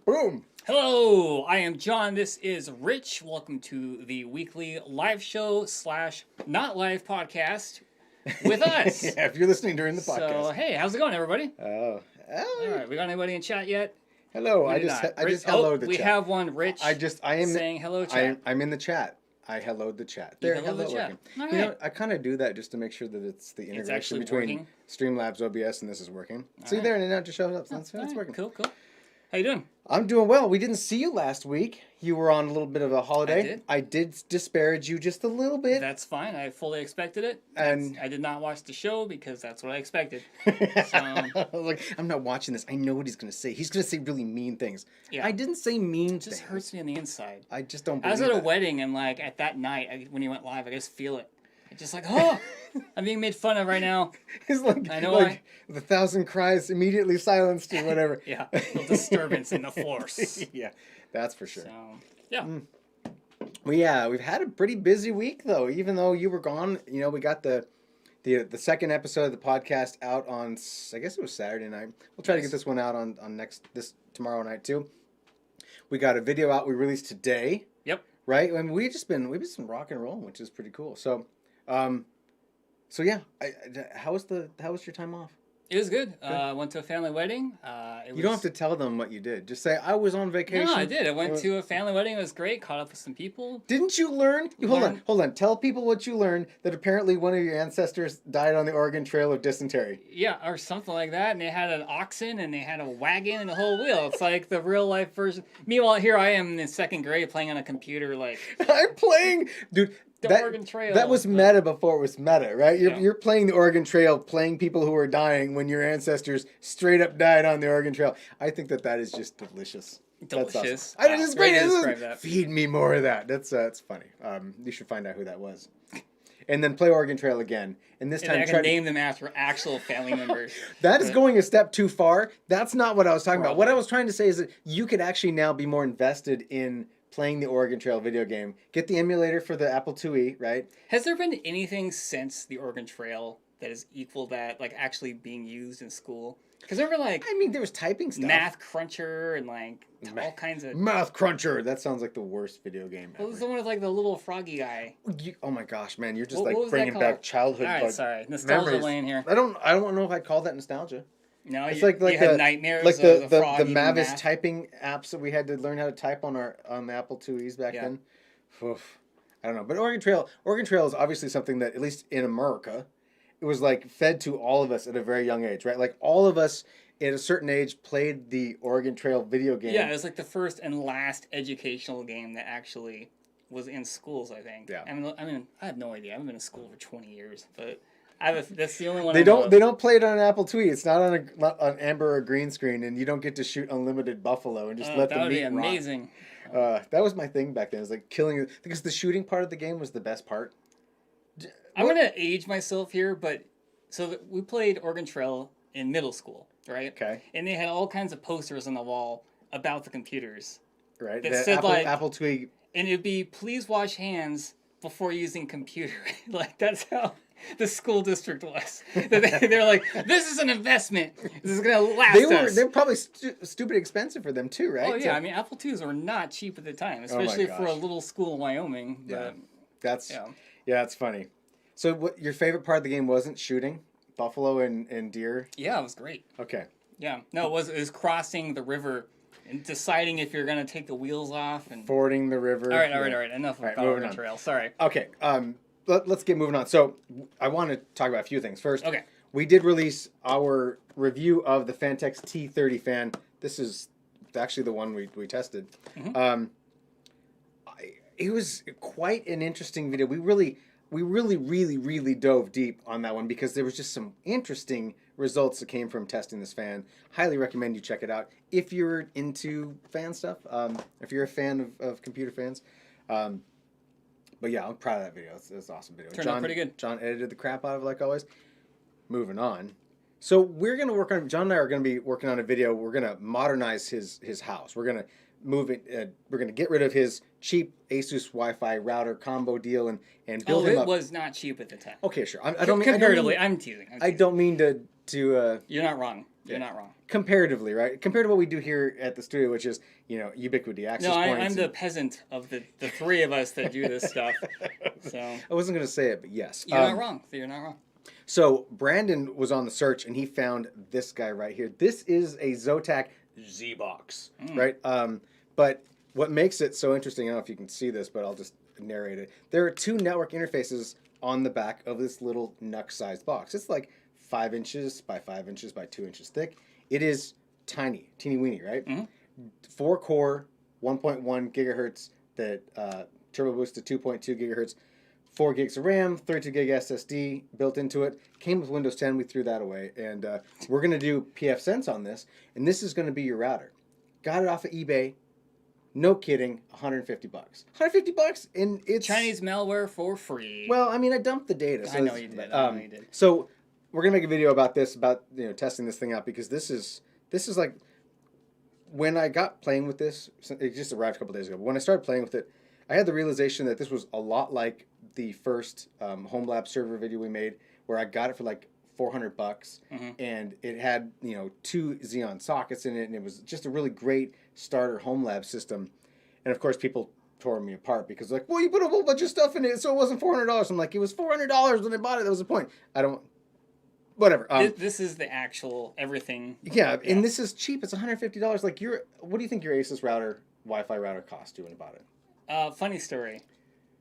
Boom. Hello, I am John. This is Rich. Welcome to the weekly live show / not live podcast with us. Yeah, if you're listening during the podcast. So, hey, how's it going, everybody? Oh. All right, we got anybody in chat yet? Hello. I We do just not. helloed the we chat. have one, Rich. I am saying hello, chat. I'm in the chat. I helloed the chat. You There, helloed the chat. working. All You know, right. I kind of do that just to make sure that it's the integration actually between working? Streamlabs OBS and this is working. See right. there, and it now just shows up. So All that's right, working. Cool. How you doing? I'm doing well. We didn't see you last week. You were on a little bit of a holiday. I did disparage you just a little bit. That's fine. I fully expected it. And- I did not watch the show because that's what I expected. I was like, I'm not watching this. I know what he's going to say. He's going to say really mean things. Yeah. I didn't say mean It just things. hurts me on the inside. I just don't I believe was at a that. wedding and like at that night when he went live, I just feel it. It's just like, oh, I'm being made fun of right now. It's like, I know like the thousand cries immediately silenced or whatever. Yeah, a little disturbance in the force. Yeah, that's for sure. So, yeah. Well, yeah, we've had a pretty busy week though. Even though you were gone, you know, we got the second episode of the podcast out on, I guess it was Saturday night. We'll try to get this one out on tomorrow night too. We got a video out we released today. Yep. Right? I mean, we've just been rock and rolling, which is pretty cool. So, yeah, how was your time off? It was good. Went to a family wedding. You don't have to tell them what you did. Just say, I was on vacation. No, I did. I went to a family wedding. It was great. Caught up with some people. Didn't you learn? Hold on. Tell people what you learned, that apparently one of your ancestors died on the Oregon Trail of dysentery. Yeah, or something like that. And they had an oxen and they had a wagon and a whole wheel. It's like the real life version. Meanwhile, here I am in second grade playing on a computer like... I'm playing... Dude... Oregon Trail. That was meta before it was meta, right? Yeah. You're playing the Oregon Trail, playing people who are dying when your ancestors straight up died on the Oregon Trail. I think that is just delicious. Delicious. That's awesome. It's great. Way to describe that. Feed me more of that. That's funny. You should find out who that was. And then play Oregon Trail again. And this time I can name them after actual family members. That is going a step too far. That's not what I was talking about. What Probably. I was trying to say is that you could actually now be more invested in playing the Oregon Trail video game. Get the emulator for the Apple IIe, right? Has there been anything since the Oregon Trail that has equaled that, like actually being used in school? Because remember, like, I mean, there was typing stuff. Math Cruncher and like all kinds of. Math Cruncher. That sounds like the worst video game ever. What was the one with like the little froggy guy? Oh my gosh, man! You're just What was that bringing called? back childhood. All right, like, sorry, nostalgia memories. lane here. I don't know if I'd call that nostalgia. No, It's you, like you had the nightmares. like of the frog the eating Mavis math. typing apps that we had to learn how to type on our Apple IIes back Yeah. then. Oof. I don't know, but Oregon Trail is obviously something that, at least in America, it was like fed to all of us at a very young age, right? Like all of us at a certain age played the Oregon Trail video game. Yeah, it was like the first and last educational game that actually was in schools, I think. Yeah. I mean, I have no idea. I haven't been in school for 20 years, but that's the only one. They I know don't. of. They don't play it on an Apple IIe. It's not on amber or green screen, and you don't get to shoot unlimited buffalo and just let that the would meat be amazing. rot. That was my thing back then. It was like killing, because the shooting part of the game was the best part. I'm gonna age myself here, but we played Oregon Trail in middle school, right? Okay. And they had all kinds of posters on the wall about the computers, Right. That The said, like- Apple IIe. and it'd be please wash hands before using computer. Like that's how the school district was. They're like, this is an investment. This is gonna last us. They were probably stupid expensive for them too, right? Oh yeah, I mean Apple IIs were not cheap at the time, especially for a gosh. little school in Wyoming. Yeah. But, Yeah, it's funny. So what your favorite part of the game wasn't shooting buffalo and deer? yeah, it was great. Okay. Yeah, no, it was crossing the river and deciding if you're gonna take the wheels off and. Fording the river. All right. Enough All right, about moving Oregon on. Trail. Sorry. Okay. Let's get moving on. So I want to talk about a few things. First, Okay. we did release our review of the Fantex T30 fan. This is actually the one we tested. Mm-hmm. It was quite an interesting video. We really dove deep on that one because there was just some interesting results that came from testing this fan. Highly recommend you check it out if you're into fan stuff. If you're a fan of computer fans. But yeah, I'm proud of that video. It's an awesome video. Turned out pretty good. John edited the crap out of it like always. Moving on. So we're going to work on, John and I are going to be working on a video. We're going to modernize his house. We're going to move it. We're going to get rid of his cheap Asus Wi-Fi router combo deal and build him it up. was not cheap at the time. Okay, sure. I don't mean Comparatively, I'm teasing. I don't mean to You're not wrong. You're not wrong. Comparatively, right? Compared to what we do here at the studio, which is, ubiquity, access No, points. I'm the peasant of the three of us that do this stuff. So I wasn't going to say it, but yes. you're not wrong. You're not wrong. So Brandon was on the search, and he found this guy right here. This is a Zotac Z-Box, right? But what makes it so interesting, I don't know if you can see this, but I'll just narrate it. There are two network interfaces on the back of this little Nux-sized box. It's like 5 inches by 5 inches by 2 inches thick. It is tiny, teeny weeny, right? 4-core, 1.1 gigahertz, that turbo boost to 2.2 gigahertz, 4 gigs of RAM, 32 gig SSD built into it. Came with Windows 10. We threw that away, and we're gonna do pfSense on this, and this is gonna be your router. Got it off of eBay. No kidding, $150. $150, and it's Chinese malware for free. Well, I mean, I dumped the data. So I know you did. I know you did. So we're gonna make a video about this, about testing this thing out, because this is like when I got playing with this. It just arrived a couple days ago. But when I started playing with it, I had the realization that this was a lot like the first home lab server video we made, where I got it for like $400, and it had 2 Xeon sockets in it, and it was just a really great starter home lab system. And of course, people tore me apart because like, well, you put a whole bunch of stuff in it, so it wasn't $400. I'm like, it was $400 when I bought it. That was the point. I don't. Whatever. This is the actual everything. Yeah, and this is cheap. It's $150. Like what do you think your Asus router, Wi-Fi router, cost you when you bought it? Funny story.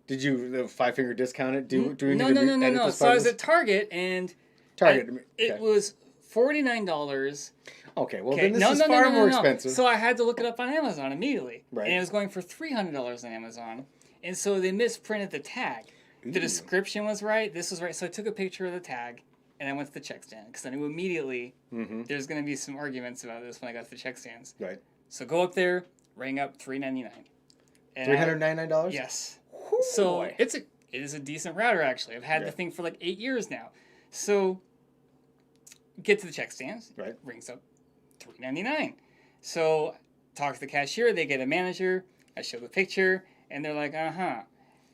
Did you the 5-finger discount it? Do we No. need to edit this So part I of was this? at Target and Target. it was $49. Okay, well then this is far more expensive. So I had to look it up on Amazon immediately. Right. And it was going for $300 on Amazon. And so they misprinted the tag. The description was right. This was right. So I took a picture of the tag and I went to the check stand because I knew immediately there's going to be some arguments about this when I got to the check stands. Right. So go up there, ring up $399. $399? Yes. Whew, So boy. it is a decent router actually. I've had the thing for like 8 years now. So get to the check stands. Right. Rings up $399. So talk to the cashier. They get a manager. I show the picture, and they're like,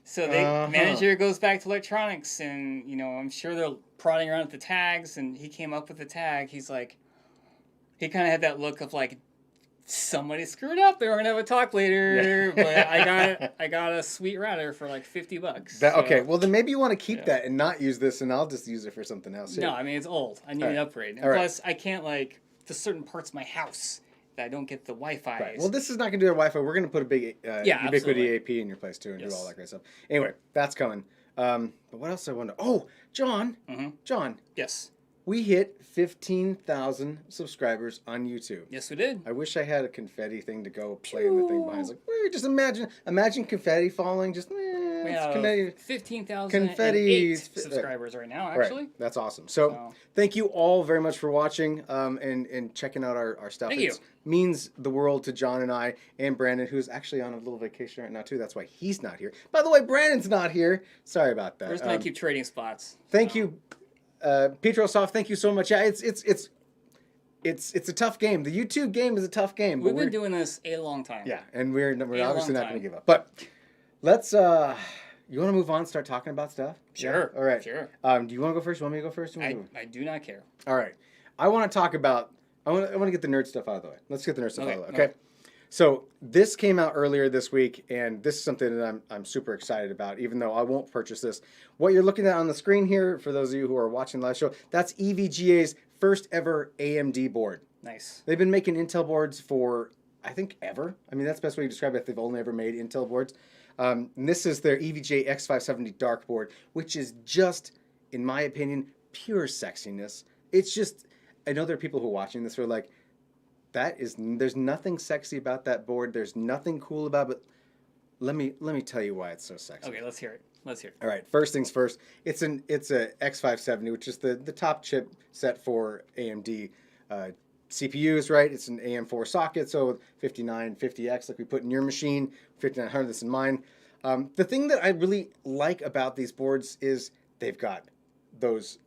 So the manager goes back to electronics, and I'm sure they're prodding around at the tags, and he came up with the tag. He's like, he kind of had that look of like, somebody screwed up. We're gonna have a talk later, but I got a sweet router for like $50. Okay, well then maybe you want to keep that and not use this, and I'll just use it for something else. No, I mean it's old. I need an upgrade. And plus, I can't there's certain parts of my house that I don't get the Wi-Fi. Right. Well, this is not going to do our Wi-Fi. We're going to put a big Ubiquity absolutely. AP in your place too, and do all that great stuff. Anyway, that's coming. But what else I wonder? Oh, John. John. Yes. We hit 15,000 subscribers on YouTube. Yes, we did. I wish I had a confetti thing to go play in the thing behind. It's like, just imagine confetti falling. Just We have confetti. 15,008 subscribers right now, actually. Right. That's awesome. So thank you all very much for watching and checking out our stuff. Thank you. Means the world to John and I and Brandon, who's actually on a little vacation right now too. That's why he's not here. By the way, Brandon's not here. Sorry about that. We're just gonna keep trading spots. Thank you, Petrosoft. Thank you so much. Yeah, it's a tough game. The YouTube game is a tough game. We've been doing this a long time. Yeah, and we're obviously not going to give up. But let's. You want to move on? Start talking about stuff. Sure. Yeah? All right. Sure. Do you want to go first? You want me to go first? I do not care. All right. I want to talk about. I want to get the nerd stuff out of the way. Let's get the nerd stuff out of the way. Okay. So this came out earlier this week, and this is something that I'm super excited about, even though I won't purchase this. What you're looking at on the screen here, for those of you who are watching the live show, that's EVGA's first ever AMD board. Nice. They've been making Intel boards for, I think, ever. I mean, that's the best way to describe it. They've only ever made Intel boards. And this is their EVGA X570 Dark board, which is just, in my opinion, pure sexiness. It's just, I know there are people who are watching this who are like, there's nothing sexy about that board. There's nothing cool about it. But let me tell you why it's so sexy. Okay, let's hear it. All right, first things first. It's a X570, which is the top chip set for AMD CPUs, right? It's an AM4 socket, so 5950X like we put in your machine, 5900 that's in mine. The thing that I really like about these boards is they've got those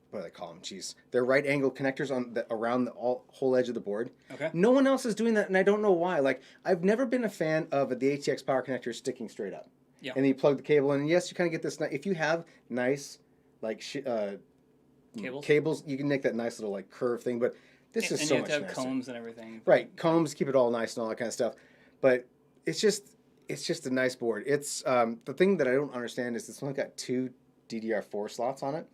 what do they call them? Jeez, they're right angle connectors around the whole edge of the board. Okay. No one else is doing that, and I don't know why. Like, I've never been a fan of the ATX power connector sticking straight up. Yeah. And then you plug the cable in, and yes, you kind of get this. If you have nice, like, Cables? cables, you can make that nice little like curve thing. But This is and so you have much to have nicer. combs and everything. Right, combs keep it all nice and all that kind of stuff. But it's just a nice board. It's the thing that I don't understand is it's only got 2 DDR4 slots on it,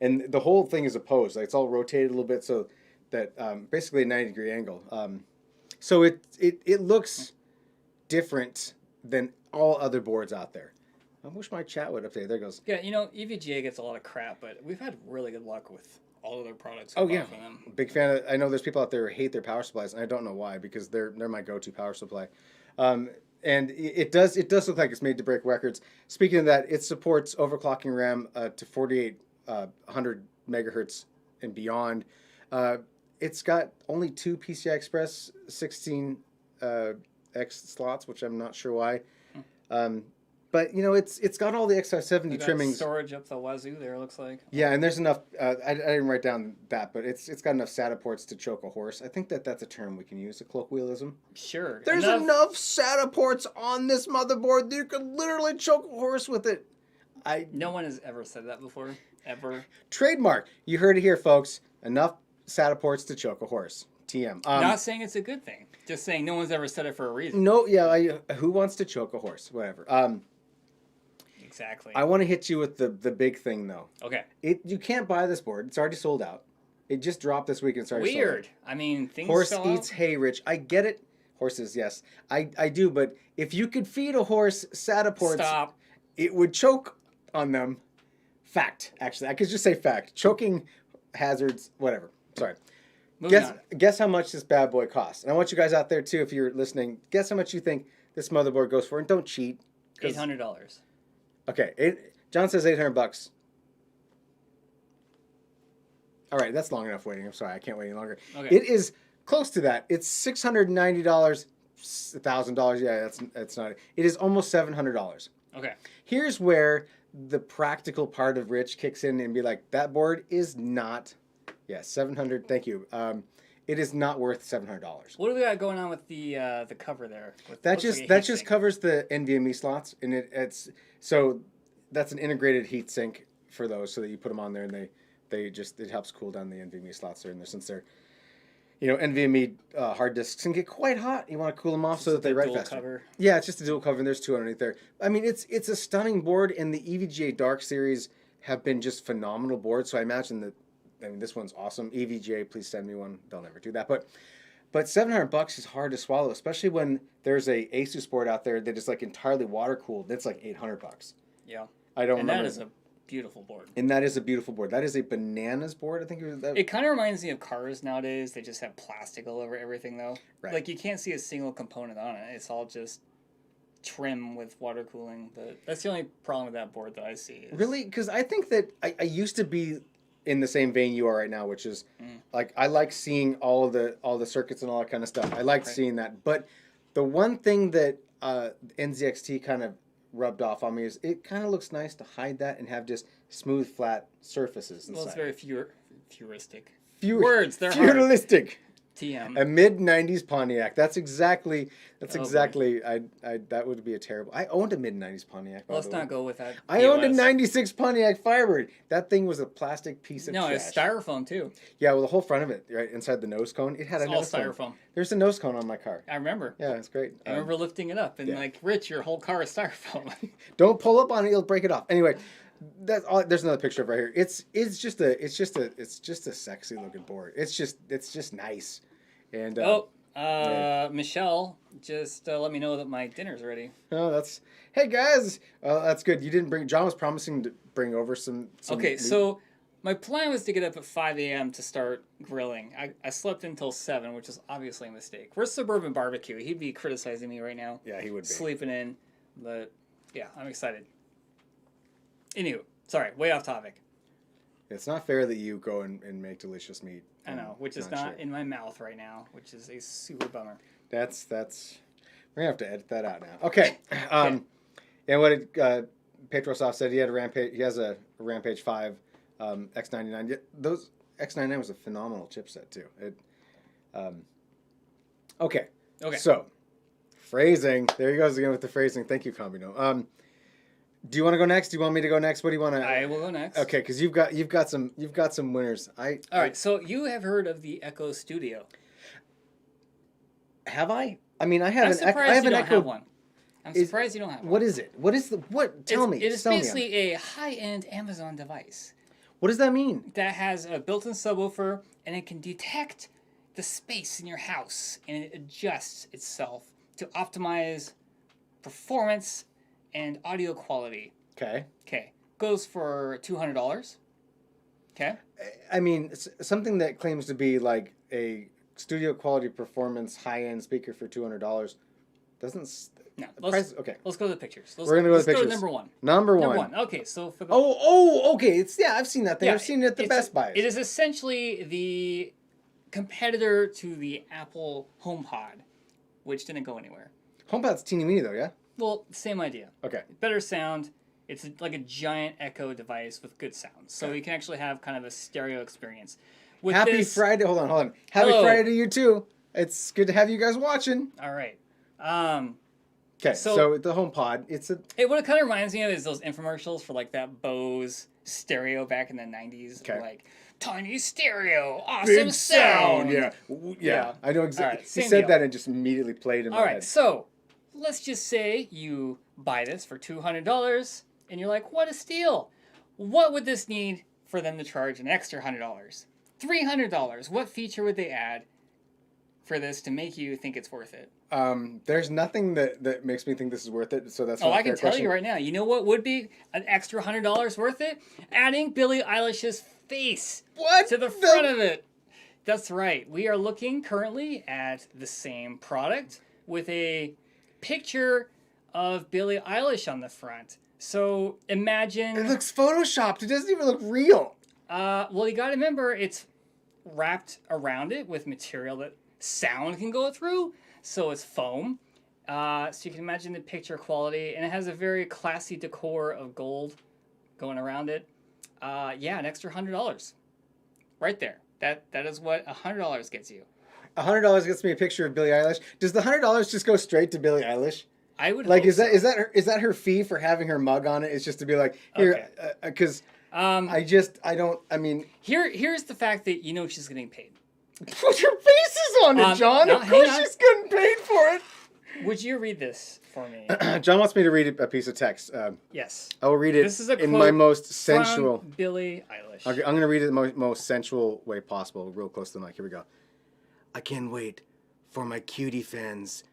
and the whole thing is opposed. Like it's all rotated a little bit so that basically a 90-degree angle. So it looks different than all other boards out there. I wish my chat would update. There it goes. Yeah, EVGA gets a lot of crap, but we've had really good luck with all of their products. Oh yeah, from them. big fan of. I know there's people out there who hate their power supplies, and I don't know why because they're my go-to power supply. And it does look like it's made to break records. Speaking of that, it supports overclocking RAM to 4800 megahertz and beyond. It's got only 2 PCI Express 16 X slots, which I'm not sure why. But it's got all the X570 trimmings. Storage up the wazoo there, it looks like. Yeah, and there's enough. I didn't write down that, but it's got enough SATA ports to choke a horse. I think that's a term we can use, a colloquialism. Sure. There's enough SATA ports on this motherboard that you could literally choke a horse with it. No one has ever said that before, ever. Trademark. You heard it here, folks. Enough SATA ports to choke a horse. TM. Not saying it's a good thing. Just saying no one's ever said it for a reason. No, yeah. Who wants to choke a horse? Whatever. Exactly. I want to hit you with the big thing though. Okay. You can't buy this board. It's already sold out. It just dropped this week and it's already sold out. Weird. I mean, things Horse sell eats out. hay, Rich. I get it. Horses, yes. I do, but if you could feed a horse SATA ports, Stop. it would choke on them. Fact, actually. I could just say fact. Choking hazards, whatever. Sorry. Moving on. Guess how much this bad boy costs. And I want you guys out there too, if you're listening, guess how much you think this motherboard goes for, and don't cheat. $800. Okay, John says $800. All right, that's long enough waiting. I'm sorry, I can't wait any longer. Okay. It is close to that. It's $690, $1,000. Yeah, that's not it. It is almost $700. Okay. Here's where the practical part of Rich kicks in and be like, that board is not. Yeah, $700. Thank you. It is not worth $700. What do we got going on with the cover there? That just covers the NVMe slots, and it's so that's an integrated heat sink for those, so that you put them on there, and it helps cool down the NVMe slots that are in there, since they're NVMe hard disks can get quite hot. You want to cool them off so that they write faster. Cover. Yeah, it's just a dual cover, and there's 2 underneath there. I mean, it's a stunning board, and the EVGA Dark series have been just phenomenal boards. So I imagine that. I mean, this one's awesome. EVGA, please send me one. They'll never do that, but $700 is hard to swallow, especially when there's a Asus board out there that is like entirely water cooled. That's like $800. Yeah. I don't remember. And that is a beautiful board. And that is a beautiful board. That is a bananas board. I think it kind of reminds me of cars nowadays. They just have plastic all over everything, though. Right. Like you can't see a single component on it. It's all just trim with water cooling. But that's the only problem with that board that I see. Really? Because I think that I used to be in the same vein you are right now, which is like I like seeing all the circuits and all that kind of stuff. I liked seeing that, but the one thing that NZXT kind of rubbed off on me is it kind of looks nice to hide that and have just smooth, flat surfaces inside. Well, it's very futuristic. Words, they're feudalistic. TM. A mid-90s Pontiac. That's exactly Boy. that would be a terrible. I owned a mid-90s Pontiac. Let's not go with that. I owned a 96 Pontiac Firebird. That thing was a plastic piece of trash. No, it's styrofoam too. Yeah, well, the whole front of it, right inside the nose cone, it had a nose cone. All styrofoam. There's a nose cone on my car. I remember. Yeah, it's great. I remember lifting it up and like, Rich, your whole car is styrofoam. Don't pull up on it; you'll break it off. Anyway, that's all. There's another picture of right here. It's just a sexy looking board. It's just nice. And Michelle just let me know that my dinner's ready. Oh, that's hey guys. That's good. You didn't bring. John was promising to bring over some okay, meat. So my plan was to get up at 5 a.m. to start grilling. I slept until 7, which is obviously a mistake. We're Suburban Barbecue. He'd be criticizing me right now. Yeah, he would be sleeping in, but yeah, I'm excited. Anywho, sorry, way off topic. It's not fair that you go and make delicious meat. I know, which is not in my mouth right now, which is a super bummer. That's we're gonna have to edit that out now. Okay. And what Petrosov said, he had a Rampage. He has a Rampage 5 X99. Those X99 was a phenomenal chipset too. Okay. So phrasing. There he goes again with the phrasing. Thank you, Combino. Do you want to go next? Do you want me to go next? What do you want to? I will go next. Okay, because you've got some winners. All right. So you have heard of the Echo Studio? Have I? I mean, I I'm have an surprised I have you an don't Echo. have one. I'm surprised you don't have one. What is it? What is the what? Tell me. It is Sell me on basically it. a high-end Amazon device What does that mean? that has a built-in subwoofer, and it can detect the space in your house, and it adjusts itself to optimize performance and audio quality. Okay. Okay, goes for $200. Okay. I mean, something that claims to be like a studio quality performance high end speaker for $200 doesn't. No, Okay. let's go to the pictures. We're gonna go to the Let's pictures. go to number one. Number Number one. one. Okay, so for the Okay. I've seen that thing. Yeah, I've seen it at the Best Buy. It is essentially the competitor to the Apple HomePod, which didn't go anywhere. HomePod's teeny weeny though, yeah. Well, same idea. Okay. Better sound. It's like a giant Echo device with good sound, so you can actually have kind of a stereo experience. With Happy this, Friday. Hold on. Happy Hello. Friday to you too. It's good to have you guys watching. All right. Okay, So- so the HomePod, it's a What it kind of reminds me of is those infomercials for like that Bose stereo back in the 90s. Okay. Like, tiny stereo, awesome sound. Yeah. I know exactly. All right, He same said deal. that and just immediately played in my All right, head. so let's just say you buy this for $200 and you're like, what a steal. What would this need for them to charge an extra $100? $300. What feature would they add for this to make you think it's worth it? There's nothing that makes me think this is worth it, so that's Oh, not a I can fair tell question. you right now. You know what would be an extra $100 worth it? Adding Billie Eilish's face What? to the front of it. That's right. We are looking currently at the same product with a picture of Billie Eilish on the front. So imagine. It looks photoshopped. It doesn't even look real. Well, you got to remember it's wrapped around it with material that sound can go through. So it's foam. So you can imagine the picture quality, and it has a very classy decor of gold going around it. Yeah, an extra $100, right there. That is what $100 gets you. $100 gets me a picture of Billie Eilish. Does the $100 just go straight to Billie Eilish? I would Like, hope is so. that her fee for having her mug on it? It's just to be like, here, because I don't. I mean, Here's the fact that you know she's getting paid. put your faces on it, John. no, Of course hang on. she's getting paid for it. Would you read this for me? John wants me to read a piece of text. Yes. I will read it This is a in quote my most sensual. From Billie Eilish. I'm going to read it in the most sensual way possible, real close to the mic. Here we go. I can't wait for my cutie fans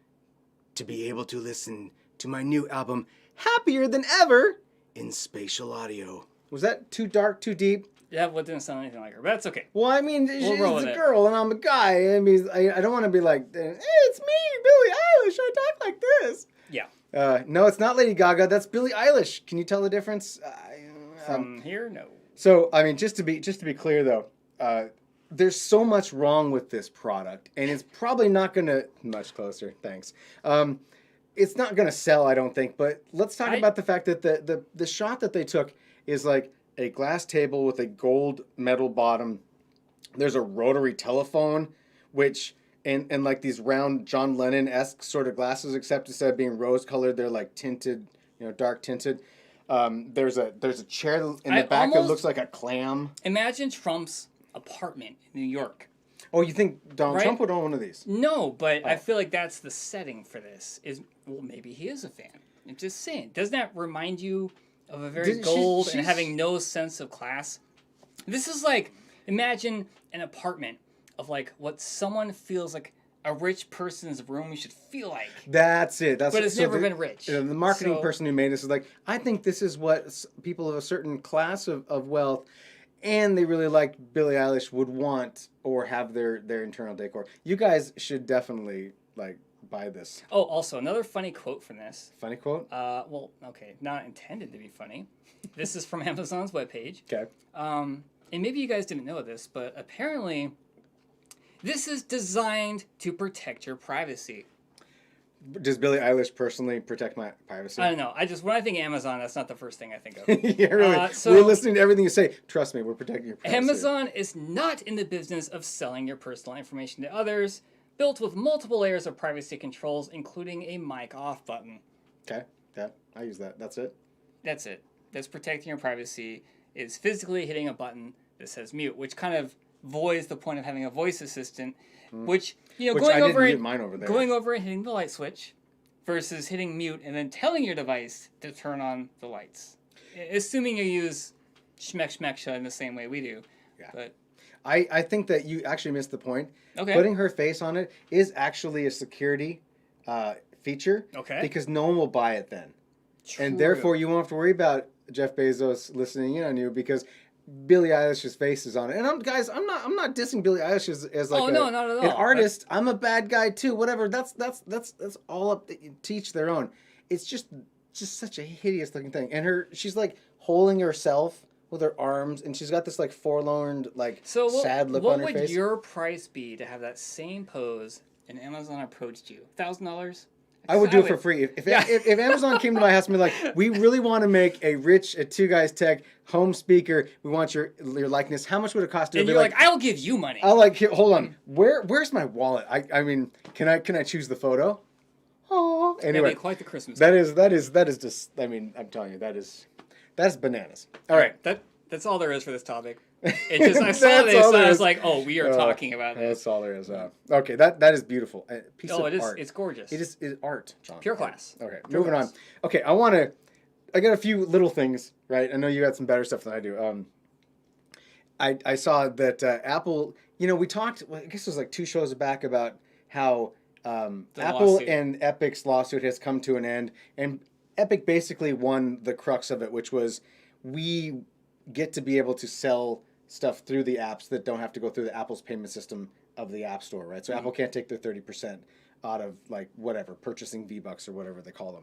to be able to listen to my new album, Happier Than Ever, in spatial audio. Was that too dark, too deep? Yeah, well, it didn't sound anything like her, but that's okay. Well, I mean, We'll she's roll with a it. girl and I'm a guy. I mean, I don't want to be like, hey, it's me, Billie Eilish. I talk like this. Yeah. No, it's not Lady Gaga. That's Billie Eilish. Can you tell the difference? From here, no. So, I mean, just to be clear though, there's so much wrong with this product, and it's probably not gonna much closer. Thanks. It's not gonna sell, I don't think. But let's talk about the fact that the shot that they took is like a glass table with a gold metal bottom. There's a rotary telephone, which and like these round John Lennon-esque sort of glasses, except instead of being rose colored, they're like tinted, dark tinted. There's a chair in the back that looks like a clam. Imagine Trump's apartment in New York. Oh, you think Donald Right? Trump would own one of these? No, but I feel like that's the setting for this. Well, maybe he is a fan. I'm just saying. Doesn't that remind you of a very gold and she's- having no sense of class? This is like, imagine an apartment of like what someone feels like a rich person's room should feel like. That's it. That's But it's so never the- been rich. The marketing So- person who made this is like, I think this is what people of a certain class of wealth, and they really liked Billie Eilish, would want or have their internal decor. You guys should definitely like buy this. Oh, also another funny quote from this. Funny quote. Well, okay, not intended to be funny. This is from Amazon's webpage. Okay. And maybe you guys didn't know this, but apparently this is designed to protect your privacy. Does Billie Eilish personally protect my privacy? I don't know. When I think Amazon, that's not the first thing I think of. Yeah, really. so- we're listening to everything you say. Trust me, we're protecting your privacy. Amazon is not in the business of selling your personal information to others, built with multiple layers of privacy controls, including a mic off button. Okay. Yeah, I use that. That's it. That's it. That's protecting your privacy. Is physically hitting a button that says mute, which kind of voids the point of having a voice assistant. Which Which going I over didn't it, mute mine over there. going over and hitting the light switch, versus hitting mute and then telling your device to turn on the lights. Assuming you use Schmeck in the same way we do. Yeah. But I think that you actually missed the point. okay. Putting her face on it is actually a security feature. Okay. Because no one will buy it then. True. And therefore, you won't have to worry about Jeff Bezos listening in on you because Billie Eilish's face is on it. And I'm not dissing Billie Eilish as like no, not at all. an artist. I'm a bad guy too. Whatever. That's all up to each their own. It's just such a hideous looking thing. And she's like holding herself with her arms, and she's got this like forlorn, like sad look on her face. What would your price be to have that same pose and Amazon approached you? $1,000? I would do it for free. If Amazon came to my house and be like, we really want to make a Two Guys Tech home speaker. We want your likeness. How much would it cost? And you're like, I'll give you money. I'll like, here, hold on. Where's my wallet? I mean, can I choose the photo? Oh, anyway. That'd be quite the Christmas. That is just, I mean, I'm telling you, that's bananas. All right. That's all there is for this topic. It just I saw this and I was like, oh, we are talking about this. That's all there is. Okay, that is beautiful. A piece of art. It's gorgeous. It is art, John. Pure class. Okay, Pure moving class. on. Okay, I got a few little things, right? I know you got some better stuff than I do. I saw that Apple, we talked, I guess it was like 2 shows back about how Apple lawsuit. and Epic's lawsuit has come to an end, and Epic basically won the crux of it, which was we get to be able to sell stuff through the apps that don't have to go through the Apple's payment system of the App Store, right? So Apple can't take their 30% out of like whatever, purchasing V-Bucks or whatever they call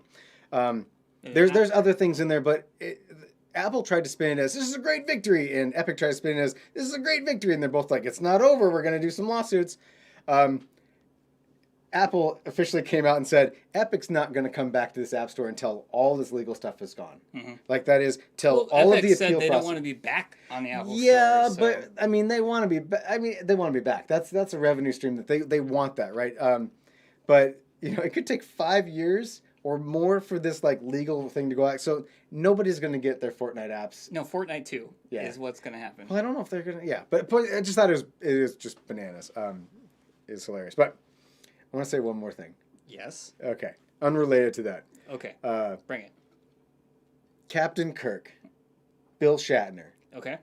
them. There's other things in there, but Apple tried to spin it as this is a great victory, and Epic tried to spin it as this is a great victory, and they're both like, it's not over, we're going to do some lawsuits. Apple officially came out and said, Epic's not going to come back to this App Store until all this legal stuff is gone. Mm-hmm. Like that is, till all Epic of the said appeal they process. don't want to be back on the Apple Yeah, Store. but I mean, they want to be. They want to be back. That's a revenue stream that they want that, right? But it could take 5 years or more for this like legal thing to go out. So nobody's going to get their Fortnite apps. No, Fortnite 2 is what's going to happen. Well, I don't know if they're going to. Yeah, but I just thought it is just bananas. It's hilarious. But I want to say one more thing. Yes. Okay. Unrelated to that. Okay. Bring it. Captain Kirk, Bill Shatner. Okay.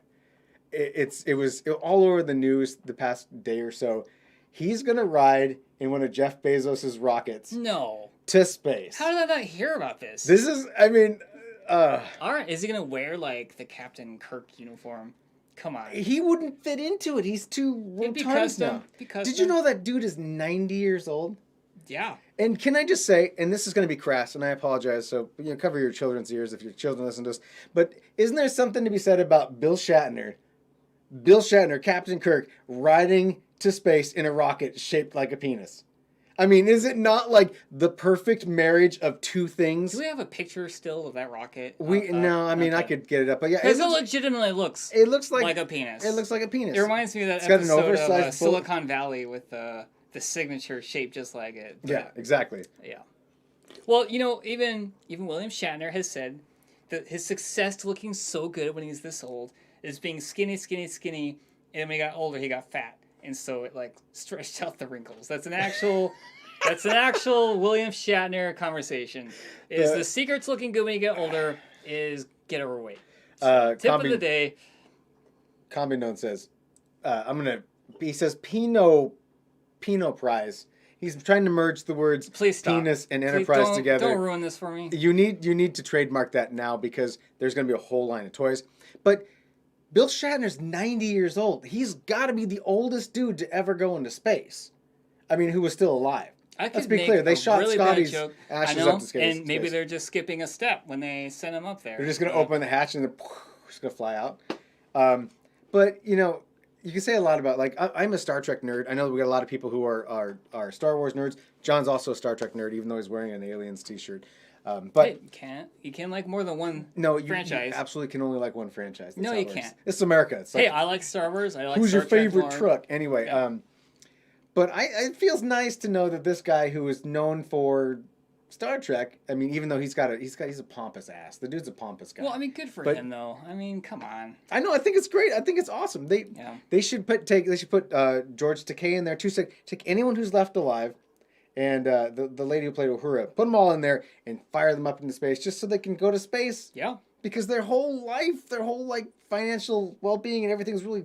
It was all over the news the past day or so. He's gonna ride in one of Jeff Bezos's rockets. No. To space. How did I not hear about this? This is, I mean. All right. Is he gonna wear like the Captain Kirk uniform? Come on. He wouldn't fit into it. He's too rotund now. Did you know that dude is 90 years old? Yeah. And can I just say, and this is going to be crass, and I apologize, so cover your children's ears if your children listen to this, but isn't there something to be said about Bill Shatner, Captain Kirk, riding to space in a rocket shaped like a penis? I mean, is it not like the perfect marriage of two things? Do we have a picture still of that rocket? I could get it up, but yeah, because it legitimately looks. It looks like a penis. It looks like a penis. It reminds me of that episode of Silicon Valley with the signature shaped just like it. But, yeah, exactly. Yeah. Well, even William Shatner has said that his success to looking so good when he's this old is being skinny, and when he got older, he got fat. And so it like stretched out the wrinkles. That's an actual William Shatner conversation. The secret to looking good when you get older is get overweight. So, tip of the day. Combi Known says, he says Pinot Prize. He's trying to merge the words penis and enterprise together. Don't ruin this for me. You need to trademark that now because there's going to be a whole line of toys. But Bill Shatner's 90 years old. He's got to be the oldest dude to ever go into space. I mean, who was still alive. Let's be clear. They shot really Scotty's ashes up to space. And maybe they're just skipping a step when they sent him up there. They're just going to open the hatch and they're just going to fly out. But, you can say a lot about, like, I'm a Star Trek nerd. I know we got a lot of people who are Star Wars nerds. John's also a Star Trek nerd, even though he's wearing an Aliens t-shirt. But you can't like more than one franchise. You absolutely can only like one franchise. No, you can't. This is America. It's like, I like Star Wars. I like who's Star your favorite Trek truck? Anyway, but it feels nice to know that this guy who is known for Star Trek. I mean, even though he's a pompous ass. The dude's a pompous guy. Well, I mean, good for But- him though. I mean, come on. I know. I think it's great. I think it's awesome. Yeah. They should put George Takei in there too. So take anyone who's left alive, and the lady who played Uhura, put them all in there and fire them up into space just so they can go to space. Yeah. Because their whole life, their whole like financial well being and everything's really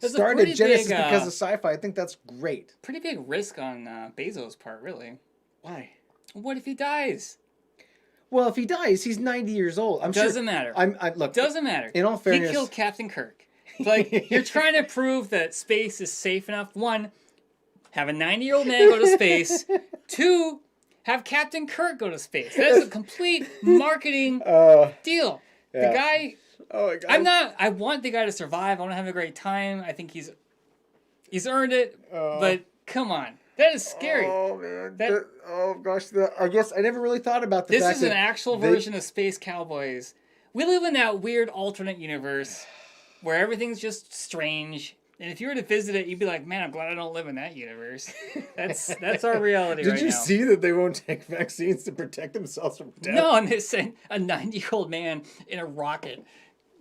There's a started pretty Genesis big, because of sci-fi. I think that's great. Pretty big risk on Bezos' part, really. Why? What if he dies? Well, if he dies, he's 90 years old. Doesn't matter. Look. Doesn't matter. In all fairness, he killed Captain Kirk. Like, you're trying to prove that space is safe enough. One, have a 90-year-old man go to space. Two, have Captain Kirk go to space. That's a complete marketing deal. Yeah. The guy. Oh my God. I want the guy to survive. I want to have a great time. I think he's earned it. But come on. That is scary. Oh man. Oh gosh. I guess I never really thought about the This fact is an actual version of Space Cowboys. We live in that weird alternate universe where everything's just strange. And if you were to visit it, you'd be like, man, I'm glad I don't live in that universe. That's our reality right now. Did you see that they won't take vaccines to protect themselves from death? No, and they sent a 90-year-old man in a rocket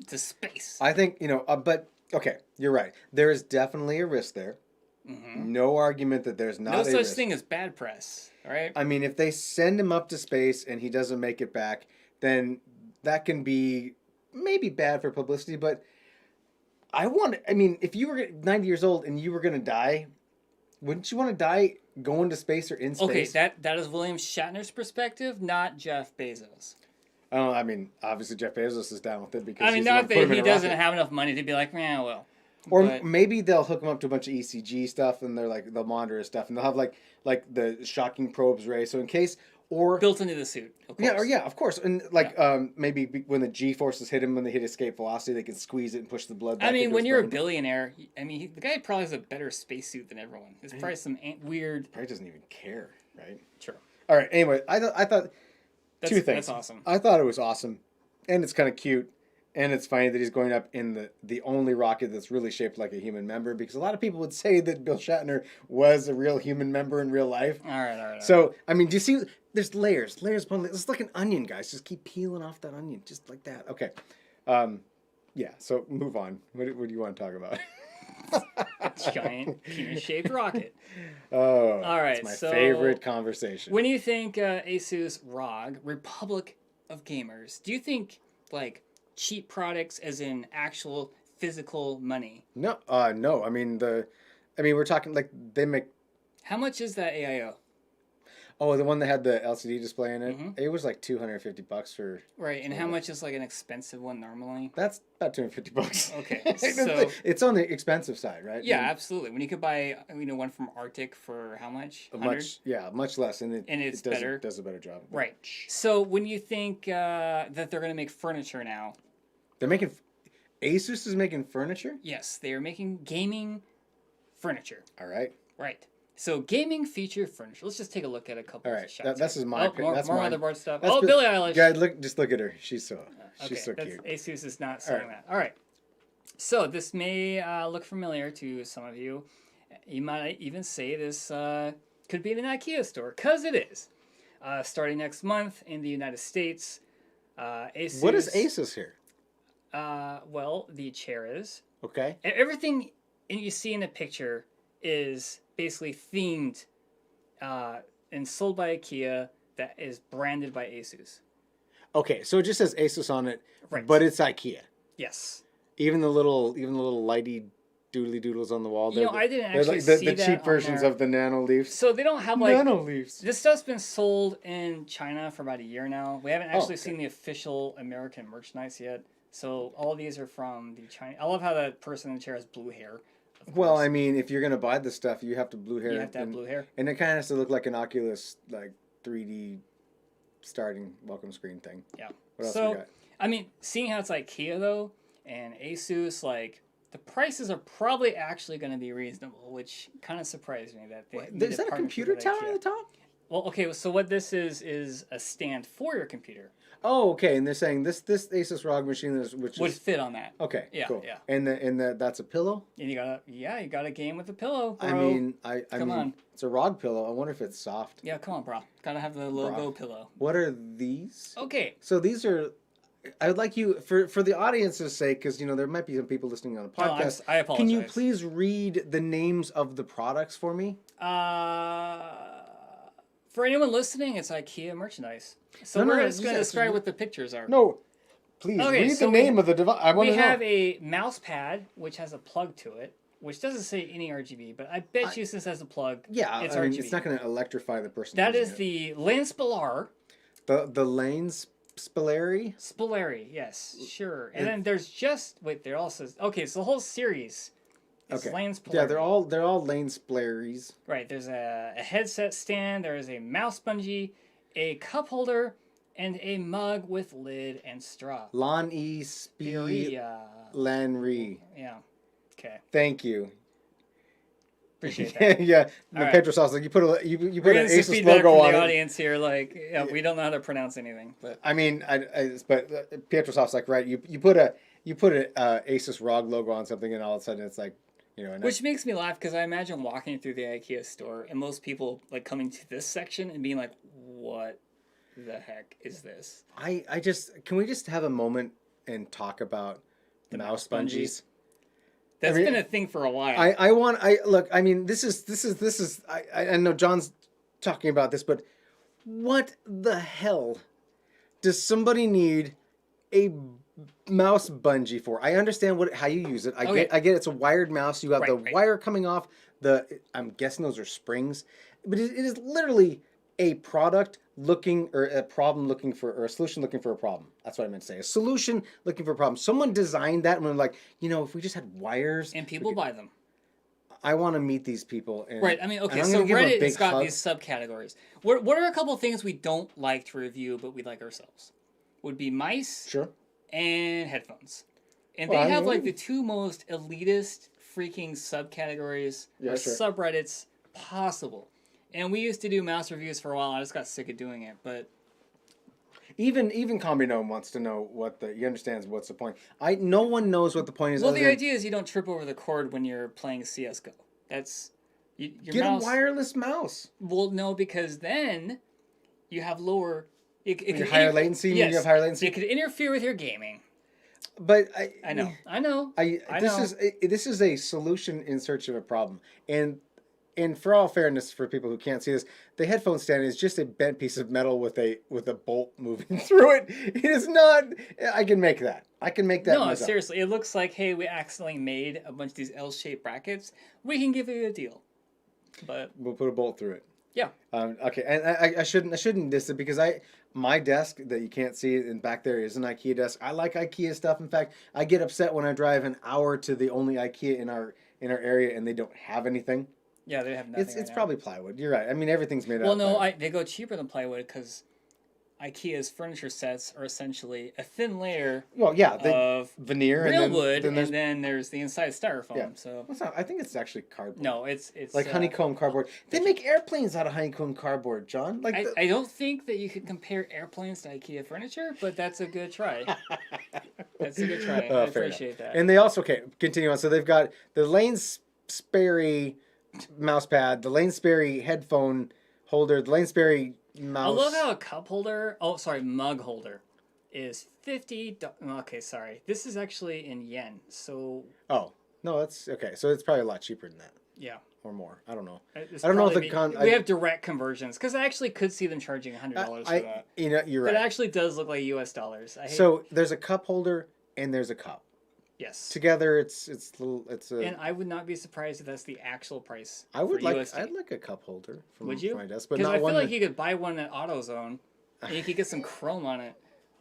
to space. I think, but, okay, you're right. There is definitely a risk there. Mm-hmm. No argument that there's not no a such risk. thing as bad press, all right? I mean, if they send him up to space and he doesn't make it back, then that can be maybe bad for publicity, but if you were 90 years old and you were going to die, wouldn't you want to die going to space or in space? Okay, that is William Shatner's perspective, not Jeff Bezos. I mean, obviously Jeff Bezos is down with it because he's not the one that he put him in a doesn't rocket. have enough money to be like, man, well. Or but maybe they'll hook him up to a bunch of ECG stuff and they'll monitor his stuff and they'll have like the shocking probes, Ray. So in case built into the suit, of course. Of course. And maybe when the G forces hit him when they hit escape velocity, they can squeeze it and push the blood back. I mean, into when his you're brain. a billionaire, the guy probably has a better spacesuit than everyone. It's probably some weird. Probably doesn't even care, right? Sure. All right. Anyway, I thought two things. That's awesome. I thought it was awesome, and it's kind of cute, and it's funny that he's going up in the only rocket that's really shaped like a human member, because a lot of people would say that Bill Shatner was a real human member in real life. All right. So, I mean, do you see? There's layers upon layers. It's like an onion, guys. Just keep peeling off that onion, just like that. Okay. Yeah. So move on. What do you want to talk about? Giant penis-shaped rocket. Oh, all right. It's my so favorite conversation. When you think Asus ROG, Republic of Gamers, do you think like cheap products as in actual physical money? No. No. I mean we're talking like they make. How much is that AIO? Oh, the one that had the LCD display in it. Mm-hmm. It was like $250 for. Right, and how much is like an expensive one normally? That's about $250. Okay, so it's on the expensive side, right? Yeah, absolutely. When you could buy, one from Arctic for how much? Much less, and it's better. Does a better job. Right. So when you think that they're going to make furniture now, they're making. Asus is making furniture. Yes, they are making gaming furniture. All right. Right. So gaming feature furniture. Let's just take a look at a couple. All right. Of shots. This is my opinion. More motherboard stuff. That's Billie Eilish. Guys, look at her. She's so cute. Asus is not saying that. All right. So this may look familiar to some of you. You might even say this could be in an IKEA store, because it is. Starting next month in the United States, Asus. What is Asus here? Well, the chair is. Okay. Everything you see in the picture is basically themed and sold by IKEA that is branded by Asus. Okay, so it just says Asus on it, right? But it's IKEA. Yes. Even the little lighty doodly doodles on the wall. I didn't actually see that the cheap versions of the Nano Leafs. So they don't have like Nano Leafs. This stuff's been sold in China for about a year now. We haven't actually seen the official American merchandise yet. So all these are from the China. I love how the person in the chair has blue hair. Well, I mean, if you're gonna buy the stuff, you have to blue hair. You have to have blue hair, and it kind of has to look like an Oculus, like 3D starting welcome screen thing. Yeah. What else we got? I mean, seeing how it's IKEA though, and Asus, like the prices are probably actually going to be reasonable, which kind of surprised me that they. Is that a computer tower at the top? Well, okay. So what this is a stand for your computer. Oh, okay. And they're saying this Asus ROG machine which Would is fit on that. okay. Yeah, Cool. yeah. And that's a pillow. And you got a game with a pillow, bro. I mean, Come on. it's a ROG pillow. I wonder if it's soft. Yeah, come on, bro. Gotta have the logo pillow. What are these? Okay. So these are. I would like you for the audience's sake, because there might be some people listening on the podcast. I apologize. Can you please read the names of the products for me? For anyone listening, it's IKEA merchandise. So we're just going to describe what the pictures are. No, please read the name of the device. I want to know. We have a mouse pad, which has a plug to it, which doesn't say any RGB, but I bet you since it has a plug, it's RGB. It's not going to electrify the person. That is the Lane Spillar. The Lane's Spilleri? Spilleri, yes, sure. And then there's there also says, okay, so the whole series is Lane Spilleri. Yeah, they're all Lane Spilleries. Right, there's a headset stand, there is a mouse bungee, a cup holder, and a mug with lid and straw. Lan E Spee Lanri. Yeah, okay. Thank you. Appreciate that. Yeah, right. Petros also you put an Asus logo on from the it. audience here, like we don't know how to pronounce anything, but I mean, but Pietrosoft's like, right? You put a Asus ROG logo on something, and all of a sudden it's like, which makes me laugh because I imagine walking through the IKEA store and most people like coming to this section and being like, "What the heck is this?" Can we just have a moment and talk about the mouse bungees? That's been a thing for a while. I mean, this is. I know John's talking about this, but what the hell does somebody need a mouse bungee for? I understand how you use it. I get it's a wired mouse. You have the wire coming off I'm guessing those are springs, but it is literally a product or a solution looking for a problem. That's what I meant to say. A solution looking for a problem. Someone designed that and we're like, if we just had wires. And people buy them. I want to meet these people. Right. I mean, okay, so Reddit has got these subcategories. What are a couple of things we don't like to review, but we like ourselves? Would be mice. Sure. And headphones. And they have like the two most elitist freaking subcategories or subreddits possible. And we used to do mouse reviews for a while. I just got sick of doing it, but even Combinome wants to know he understands what's the point. No one knows what the point is. Well, the idea is you don't trip over the cord when you're playing CS:GO. That's get a wireless mouse. Well, no, because then you have lower. Higher latency. Yes, you have higher latency. It could interfere with your gaming. But I know. This is a solution in search of a problem, and for all fairness, for people who can't see this, the headphone stand is just a bent piece of metal with a bolt moving through it. It is not. I can make that. No, myself. Seriously, it looks like, hey, we accidentally made a bunch of these L-shaped brackets. We can give you a deal, but we'll put a bolt through it. Yeah. Okay, and I shouldn't diss it because my desk that you can't see and back there is an IKEA desk. I like IKEA stuff. In fact, I get upset when I drive an hour to the only IKEA in our area and they don't have anything. Yeah, they have nothing. It's probably plywood. You're right. I mean, everything's made out. Well, no, they go cheaper than plywood because IKEA's furniture sets are essentially a thin layer. Well, yeah, of veneer, real and wood, and then there's the inside styrofoam. Yeah. So I think it's actually cardboard. No, it's like honeycomb cardboard. They make airplanes out of honeycomb cardboard, John. I don't think that you could compare airplanes to IKEA furniture, but that's a good try. That's a good try. I appreciate that. And they also continue on. So they've got the Lane Sperry mouse pad, the Lane Sperry headphone holder, the Lane Sperry mouse. I love how a cup holder, mug holder is $50. Okay, sorry. This is actually in yen. So. Oh, no, that's okay. So it's probably a lot cheaper than that. Yeah. Or more. I don't know. I don't know if we have direct conversions because I actually could see them charging $100 for that. You're right. That actually does look like US dollars. So there's a cup holder and there's a cup. Yes. Together, it's a. And I would not be surprised if that's the actual price. I'd like a cup holder for my desk, but because I feel like you could buy one at AutoZone, and you could get some chrome on it.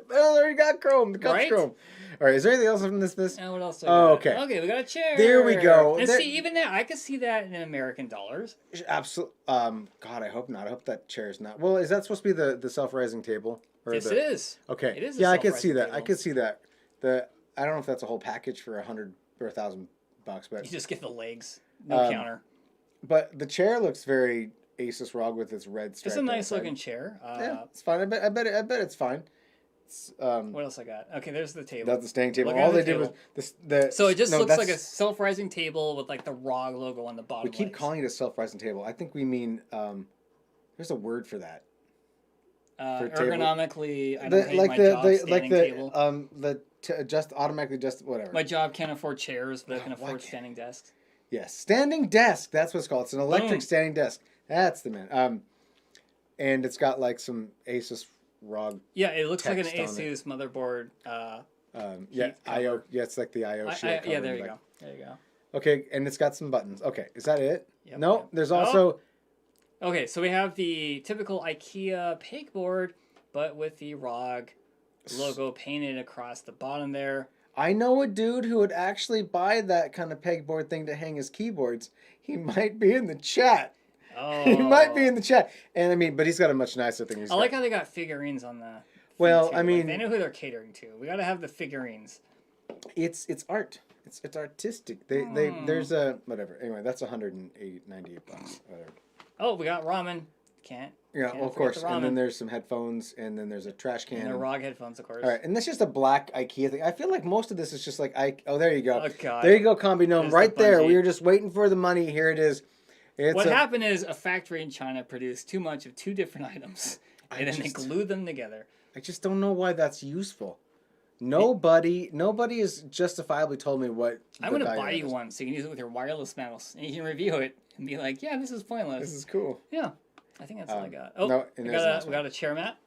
Well, there you got chrome. The cup's chrome. All right. Is there anything else in this? And what else? Okay. Okay, we got a chair. There we go. And see, even that, I could see that in American dollars. Absolutely. God, I hope not. I hope that chair is not. Well, is that supposed to be the self-rising table? Yes, it is. Okay. It is. Yeah, I could see that. I could see that. I don't know if that's a whole package for $100 or $1,000, but you just get the legs, no counter. But the chair looks very Asus ROG with its red stripe. It's a nice looking chair. Yeah, it's fine. I bet it's fine. It's, what else I got? Okay, there's the table. That's the standing table. Looking All at they the did table. was the. So it just no, looks like a that's- self-rising table with like the ROG logo on the bottom. We keep legs. calling it a self-rising table. I think we mean there's a word for that. For table. Ergonomically, I don't hate my job standing table. Adjust automatically adjust whatever. My job can't afford chairs, but I can why afford can't- standing desks. Yes, standing desk. That's what it's called. It's an electric Boom. standing desk. That's the man. And it's got like some Asus ROG. Yeah, it looks like an Text on it. Asus motherboard. Yeah, cover. IO. Yeah, it's like the IO shield. Yeah, cover there in you the go. back. There you go. Okay, and it's got some buttons. Okay, is that it? Yep, No, yep. there's Oh. also. Okay, so we have the typical IKEA pegboard, but with the ROG logo painted across the bottom there. I know a dude who would actually buy that kind of pegboard thing to hang his keyboards. He might be in the chat. Oh, He might be in the chat. And I mean, but he's got a much nicer thing. I like how they got figurines on the. Well, thing, too. I mean- Like, they know who they're catering to. We got to have the figurines. It's art. It's artistic. They there's a whatever. Anyway, that's 198 bucks. Whatever. Oh, we got ramen. Can't. Yeah, Can't well, of forget course. the And then ramen. there's some headphones, and then there's a trash can. And the ROG headphones, of course. All right, and that's just a black IKEA thing. I feel like most of this is just like oh, there you go. Oh, God. There you go, Combi Gnome, There's right the there. bungee. We were just waiting for the money. Here it is. It's What happened is a factory in China produced too much of two different items, and then they just- glued them together. I just don't know why that's useful. Nobody has justifiably told me what. I'm the gonna value buy of you it is. one so you can use it with your wireless mouse, and you can review it and be like, "Yeah, this is pointless." This is cool. Yeah, I think that's all I got. Oh, no, and we there's got this we one. got a chair mat.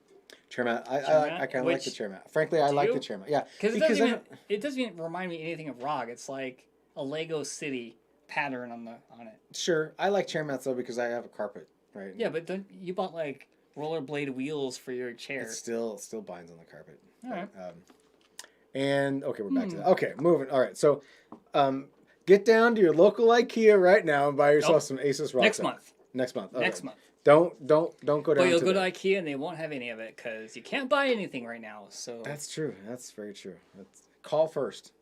Chair mat. I kind of like Which- the chair mat. Frankly, I Do like you? the chair mat. Yeah, Because I- it doesn't even remind me anything of ROG. It's like a Lego City pattern on it. sure, I like chair mats though because I have a carpet, right? Yeah, but you bought like rollerblade wheels for your chair. It still binds on the carpet. All right. And okay, we're back to that. Okay, moving. All right, so get down to your local IKEA right now and buy yourself some Asus ROG. Next set. month. Next month. Okay. Next month. Don't go down. But you'll to go to that. IKEA and they won't have any of it because you can't buy anything right now. So That's true. That's very true. Call first.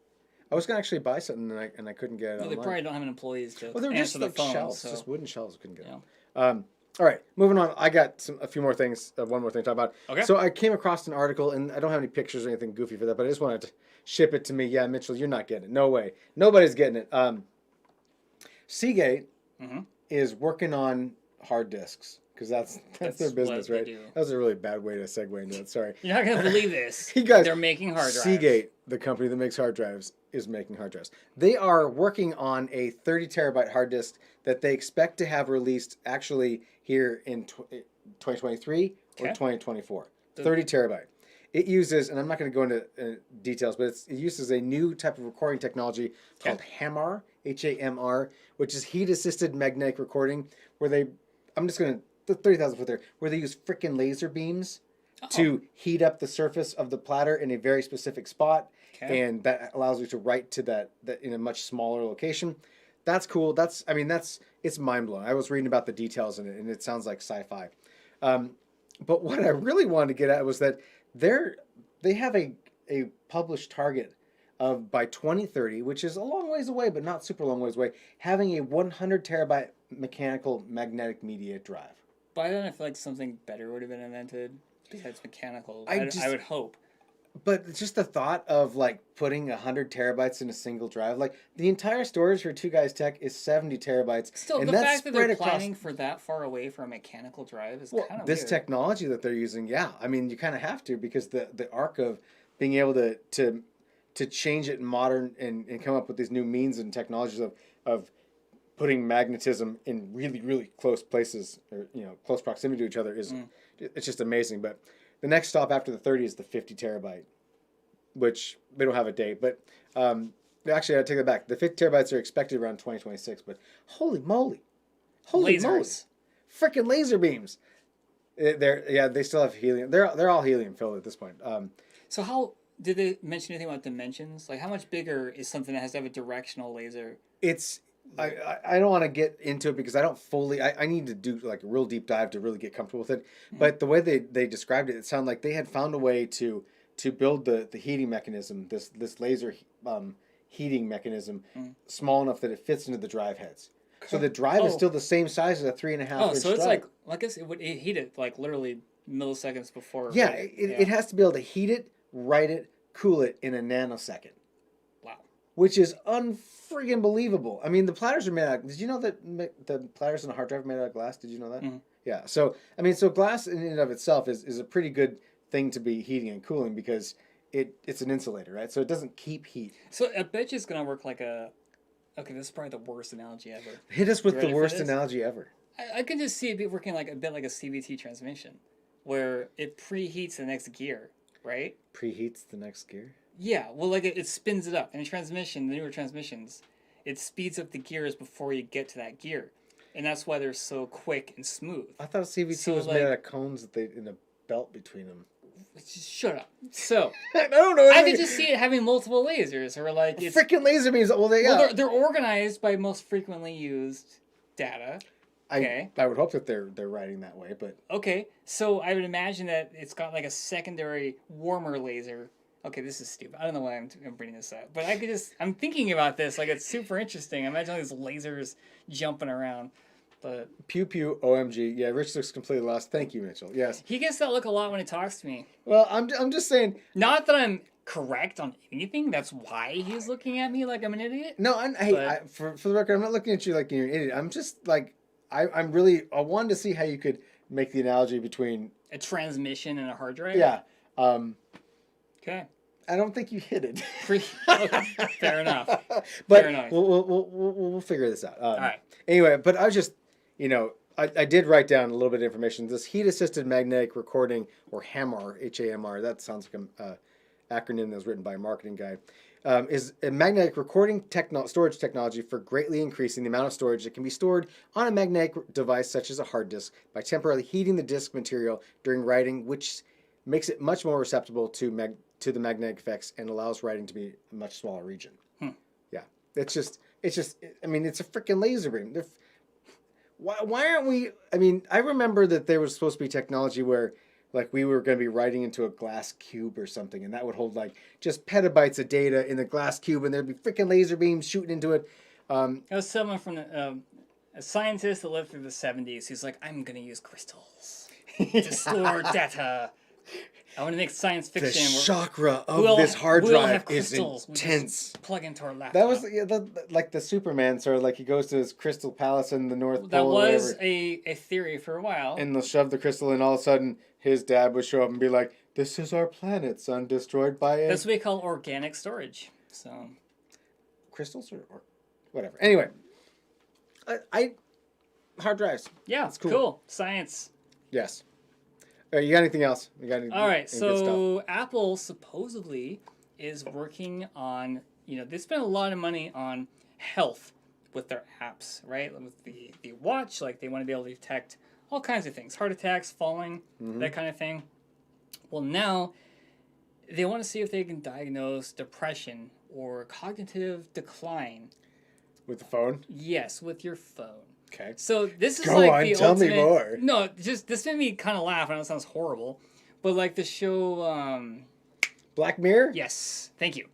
I was gonna actually buy something and I couldn't get it no, they online. probably don't have employees to Well, they were answer just the like phone. shelves, So. just wooden shelves. Couldn't get it. Yeah. All right, moving on. I got a few more things. One more thing to talk about. Okay. So I came across an article, and I don't have any pictures or anything goofy for that, but I just wanted to ship it to me. Yeah, Mitchell, you're not getting it. No way. Nobody's getting it. Seagate Mhm. is working on hard disks because that's their business, what they right? do. That was a really bad way to segue into it. Sorry. You're not gonna believe this. You guys, They're making hard drives. Seagate, the company that makes hard drives, is making hard drives. They are working on a 30 terabyte hard disk that they expect to have released actually here in 2023 or Okay. 2024. 30 terabyte. It uses, and I'm not going to go into details, but it uses a new type of recording technology called HAMR, HAMR, which is heat assisted magnetic recording, where I'm just going to, 30,000 foot there, where they use frickin' laser beams to heat up the surface of the platter in a very specific spot. Okay. And that allows you to write to that in a much smaller location. That's cool. It's mind blowing. I was reading about the details in it, and it sounds like sci-fi. But what I really wanted to get at was that they have a published target of by 2030, which is a long ways away, but not super long ways away, having a 100 terabyte mechanical magnetic media drive. By then, I feel like something better would have been invented besides mechanical. I I would hope. But just the thought of like putting 100 terabytes in a single drive, like the entire storage for Two Guys Tech is 70 terabytes. Still, and the that's fact that they're spread across- planning for that far away from a mechanical drive is kind of this weird. technology that they're using, yeah, I mean you kind of have to because the arc of being able to change it in modern and come up with these new means and technologies of putting magnetism in really really close places or close proximity to each other is it's just amazing. But the next stop after the 30 is the 50 terabyte, which they don't have a date, but actually I take that back. The 50 terabytes are expected around 2026, but holy moly, Lasers. freaking laser beams! They still have helium. They're all helium filled at this point. So how did they mention anything about dimensions? Like how much bigger is something that has to have a directional laser? It's I don't want to get into it because I don't fully. I need to do like a real deep dive to really get comfortable with it. But the way they described it, it sounded like they had found a way to build the heating mechanism, this laser heating mechanism, small enough that it fits into the drive heads. So the drive is Oh. still the same size as a 3.5 Oh, inch so it's drive. like, I guess it would heat it like literally milliseconds before. Yeah, right? it has to be able to heat it, write it, cool it in a nanosecond, Wow. which is unfreaking believable. I mean, the platters are made out. Did you know that the platters in a hard drive are made out of glass? Did you know that? Mm-hmm. Yeah. So I mean, so glass in and of itself is a pretty good thing to be heating and cooling because it's an insulator, right? So it doesn't keep heat. So I bet you it's gonna work like a. Okay, this is probably the worst analogy ever. Hit us with You the ready for worst this? analogy ever. I can just see it be working like a bit like a CVT transmission, where it preheats the next gear, right? Preheats the next gear. Yeah, well, like it spins it up. In a transmission, the newer transmissions, it speeds up the gears before you get to that gear, and that's why they're so quick and smooth. I thought CVT So, was like- made out of cones that they in a belt between them. Just shut up. So I don't know. I could just see it having multiple lasers, or like it's freaking laser beams. Well, they well, they're organized by most frequently used data. Okay. I would hope that they're writing that way, but Okay, so I would imagine that it's got like a secondary warmer laser. Okay, this is stupid. I don't know why I'm bringing this up, but I'm thinking about this like it's super interesting. I imagine all these lasers jumping around, but pew pew OMG. Yeah, Rich looks completely lost. Thank you, Mitchell. Yes. he gets that look a lot when he talks to me. Well, I'm just saying. Not that I'm correct on anything. That's why he's looking at me like I'm an idiot. No, for the record, I'm not looking at you like you're an idiot. I'm just like I wanted to see how you could make the analogy between A transmission and a hard drive. yeah. Okay. I don't think you hit it. Okay, fair enough. But Fair enough. we'll figure this out. All right. Anyway, but I was just, I did write down a little bit of information. This heat-assisted magnetic recording, or HAMR, HAMR, that sounds like an acronym that was written by a marketing guy, is a magnetic recording storage technology for greatly increasing the amount of storage that can be stored on a magnetic device such as a hard disk by temporarily heating the disk material during writing, which makes it much more receptible to the magnetic effects and allows writing to be a much smaller region. Yeah, it's just. I mean, it's a freaking laser beam. Why aren't we? I mean, I remember that there was supposed to be technology where, like, we were going to be writing into a glass cube or something, and that would hold like just petabytes of data in the glass cube, and there'd be freaking laser beams shooting into it. That was someone from a scientist that lived through the 70s who's like, I'm going to use crystals to store data. I want to make science The fiction. chakra of this hard we'll drive have is crystals. We intense. just plug into our laptop. That was like the Superman sort of like he goes to his crystal palace in the North That Pole. Or was whatever, a theory for a while. and they'll shove the crystal, and all of a sudden his dad would show up and be like, "This is our planet, son, destroyed by a That's what we call organic storage. So crystals or whatever." Anyway, I hard drives. yeah, That's cool. cool. Science. Yes. You got anything else? You got any? All right, any good stuff? so Apple supposedly is working on, they spend a lot of money on health with their apps, right? With the watch, like they want to be able to detect all kinds of things, heart attacks, falling, that kind of thing. Well, now they want to see if they can diagnose depression or cognitive decline. With the phone. Yes, with your phone. Okay. So this is Go like on, the tell me ultimate. more. No, just this made me kind of laugh. I know it sounds horrible, but like the show. Black Mirror. Yes, thank you.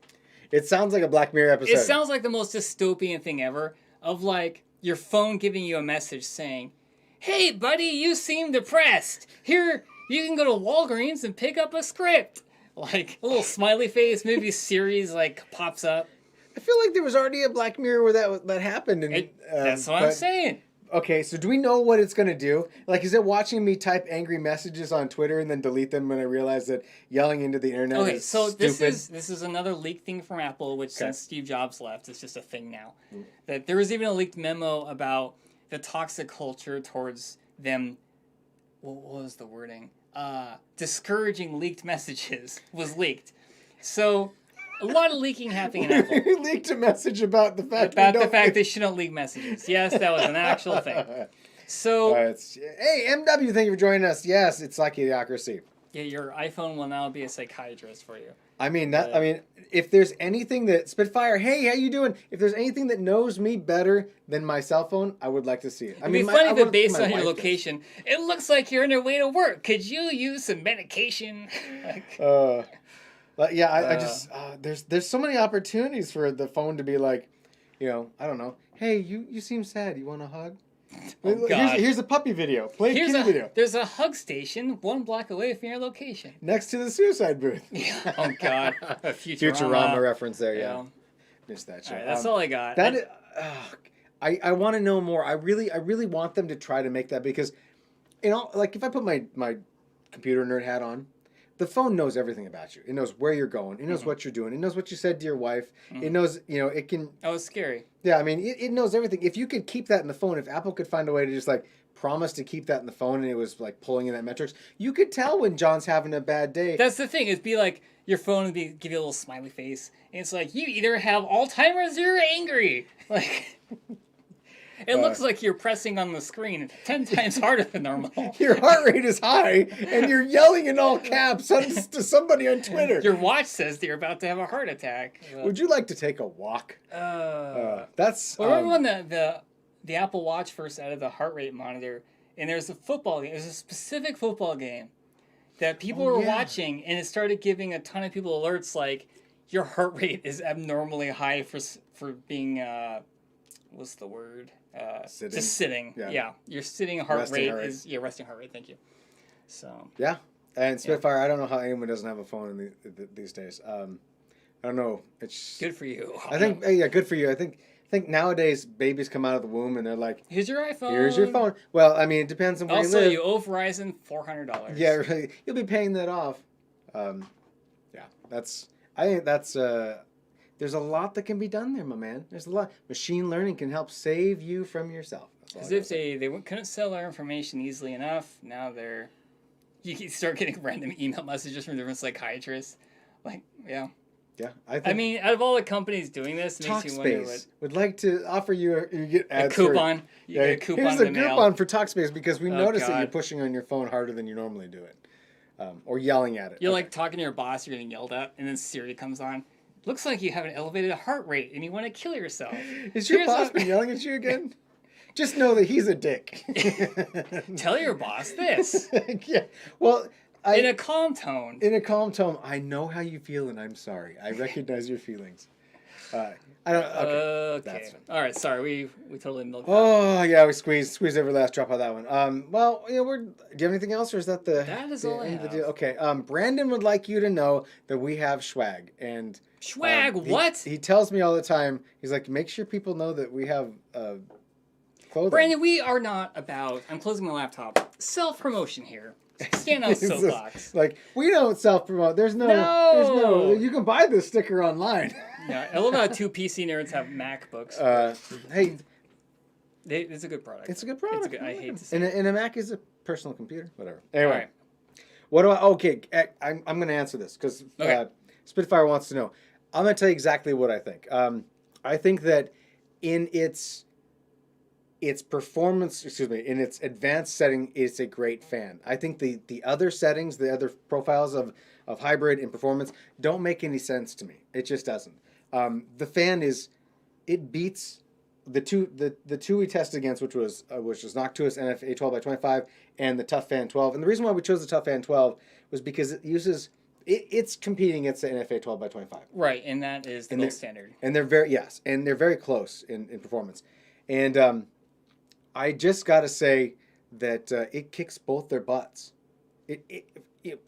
It sounds like a Black Mirror episode. It sounds like the most dystopian thing ever. Of like your phone giving you a message saying, "Hey, buddy, you seem depressed. Here, you can go to Walgreens and pick up a script." Like a little smiley face. Maybe series like pops up. I feel like there was already a Black Mirror where that happened. And That's what I'm saying. Okay, so do we know what it's going to do? Like, is it watching me type angry messages on Twitter and then delete them when I realize that yelling into the internet Okay, is so stupid? this is another leaked thing from Apple, which since Steve Jobs left, it's just a thing now. That there was even a leaked memo about the toxic culture towards them. What was the wording? Discouraging leaked messages was leaked. So a lot of leaking happening in Apple. You leaked a message about the fact They shouldn't leak messages. Yes, that was an actual thing. So hey, MW, thank you for joining us. Yes, it's like idiocracy. yeah, your iPhone will now be a psychiatrist for you. I mean if there's anything that Spitfire, hey, how you doing? If there's anything that knows me better than my cell phone, I would like to see it. It'd be funny if based on your location, it looks like you're on your way to work. Could you use some medication? But yeah, I just there's so many opportunities for the phone to be like, I don't know, Hey, you seem sad. You want a hug? Oh, God. Here's a puppy video. Play kitty video. There's a hug station 1 block away from your location. Next to the suicide booth. Yeah. Oh, God. A Futurama reference there, yeah. Missed that shit. All right, that's all I got. I want to know more. I really want them to try to make that because, like if I put my computer nerd hat on, the phone knows everything about you. It knows where you're going. It knows what you're doing. It knows what you said to your wife. It knows, it can... Oh, it's scary. Yeah, I mean, it knows everything. If you could keep that in the phone, if Apple could find a way to just, like, promise to keep that in the phone and it was, like, pulling in that metrics, you could tell when John's having a bad day. That's the thing. It'd be like your phone would give you a little smiley face. And it's like, you either have Alzheimer's or you're angry. Like... It looks like you're pressing on the screen 10 times harder than normal. Your heart rate is high, and you're yelling in all caps to somebody on Twitter. Your watch says that you're about to have a heart attack. Would you like to take a walk? That's... Well, remember when the Apple Watch first added the heart rate monitor, and there's a football game, there's a specific football game that people were watching, and it started giving a ton of people alerts like, your heart rate is abnormally high for being... what's the word? Sitting. Just sitting. Yeah. Your sitting heart rate is resting heart rate. Thank you. So. Yeah, and Spitfire. I don't know how anyone doesn't have a phone in these days. I don't know. It's good for you. I think good for you. I think nowadays babies come out of the womb and they're like, here's your iPhone. Here's your phone. Well, I mean, it depends on where you live. Also, you owe Verizon $400. Yeah, really. You'll be paying that off. I think that's. There's a lot that can be done there, my man. There's a lot. Machine learning can help save you from yourself. Because if they couldn't sell their information easily enough, now you start getting random email messages from different psychiatrists. Like, yeah. Yeah, I mean, out of all the companies doing this, it makes you wonder what... would like to offer you get ads a coupon. You get a coupon here's in the mail. Coupon for Talkspace because we notice that you're pushing on your phone harder than you normally do it, or yelling at it. You're like talking to your boss, you're getting yelled at, and then Siri comes on. Looks like you have an elevated heart rate and you want to kill yourself. Is your boss been yelling at you again? Just know that he's a dick. Tell your boss this. Yeah. Well, in a calm tone. In a calm tone. I know how you feel and I'm sorry. I recognize your feelings. I don't. Okay. That's fine. All right. Sorry, we totally milked. Oh yeah, we squeezed every last drop of that one. Well, do you have anything else, or is that the? That is all I have. Okay. Brandon would like you to know that we have swag and. Swag? What? He tells me all the time. He's like, make sure people know that we have clothing. Brandon, we are not about. I'm closing my laptop. Self promotion here. Stand on soapbox. Like we don't self promote. There's no. You can buy this sticker online. Yeah, I love how 2 PC nerds have MacBooks. Hey, it's a good product. It's a good product. I hate to say. And a Mac is a personal computer. Whatever. Anyway, what do I? Okay, I'm going to answer this because Spitfire wants to know. I'm going to tell you exactly what I think. I think that in its performance, in its advanced setting, it's a great fan. I think the other settings, the other profiles of hybrid and performance don't make any sense to me. It just doesn't. The fan it beats the two we tested against, which was Noctuous NFA 12x25 and the Tough Fan 12. And the reason why we chose the Tough Fan 12 was because it uses it's competing against the NFA 12x25. Right, and that is the gold standard. And they're very close in performance. And I just got to say that it kicks both their butts. It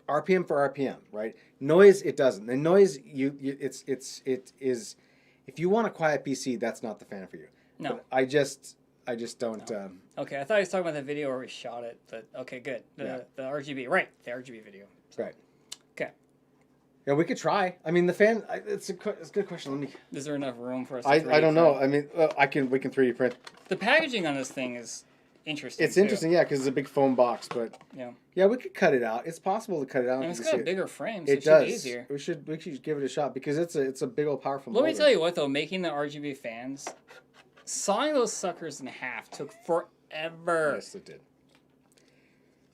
RPM for RPM, right? Noise, it doesn't. The noise, it is. If you want a quiet PC, that's not the fan for you. No, but I just don't. No. Okay, I thought he was talking about the video where we shot it, but okay, good. The RGB, right? The RGB video. So. Right. Okay. Yeah, we could try. I mean, the fan. It's a good question. Let me. Is there enough room for us? To I don't know. I mean, we can 3D print. The packaging on this thing is interesting. It's interesting, yeah, because it's a big foam box, but yeah, we could cut it out. It's possible to cut it out. And it's got a bigger frame, so it does. Be easier. We should give it a shot because it's a big old powerful. Let me tell you what though, making the RGB fans, sawing those suckers in half took forever. Yes, it did.